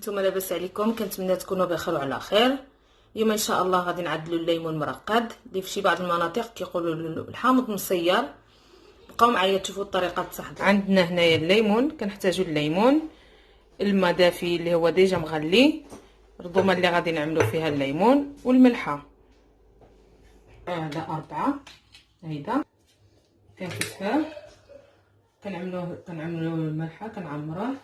نتوما لاباس عليكم؟ كنتمنى تكونوا بخير وعلى خير. اليوم ان شاء الله غادي نعدلوا الليمون المرقد اللي في شي بعض المناطق كيقولوا الحامض مسير. بقاو معايا تشوفوا الطريقه التحضير. عندنا هنايا الليمون، كنحتاجوا الليمون، الماء دافي اللي هو ديجا مغلي، الرضومه اللي غادي نعملوا فيها الليمون، والملحه. هذا 4 هيدا كنكتفاه. كنعملوه الملحه كنعمروه.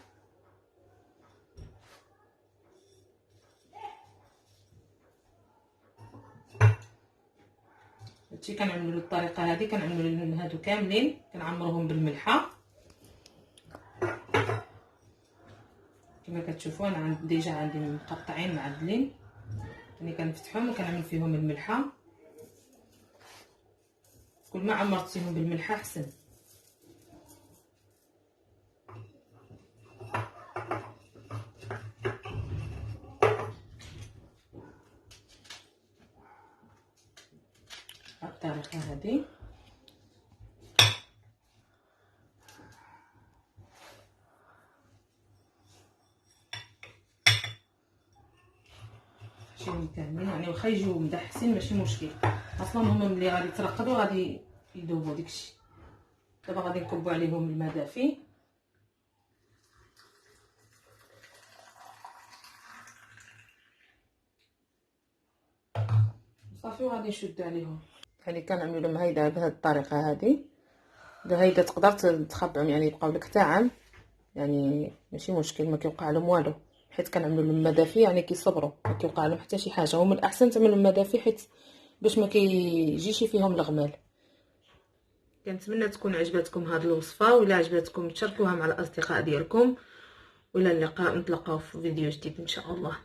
هادشي كنعملو الطريقه هذه، كنعملو هادو كاملين كنعمروهم بالملحه كما كتشوفوا. انا ديجا عندي مقطعين معدلين، يعني كنفتحهم وكنعمل فيهم الملحه. كل ما عمرتيهم بالملحه احسن. الطريقه هذه شي كاملين، يعني واخا يجيو مدحسين ماشي مشكل، اصلا هما ملي غادي يترقدوا غادي يذوبوا داكشي. دابا غادي نكبوا عليهم الماء دافي. صافي وغادي نشدوا عليهم. يعني كنعملوا لهم هيدا بهذه الطريقه هذه. هيدا تقدر تخبعهم، يعني يبقاو لك حتى عام، يعني ماشي مشكل، ما كيوقع لهم والو، حيت كنعملوا لهم الماء دافي يعني كيصبروا، ما كيوقع لهم حتى شي حاجه. ومن الاحسن تعملوا الماء دافي حيت باش ما كيجيش فيهم الغمال. كنتمنى تكون عجبتكم هذه الوصفه، ولا عجبتكم تشاركوها مع الاصدقاء ديالكم. والى اللقاء، نتلاقاو في فيديو جديد ان شاء الله.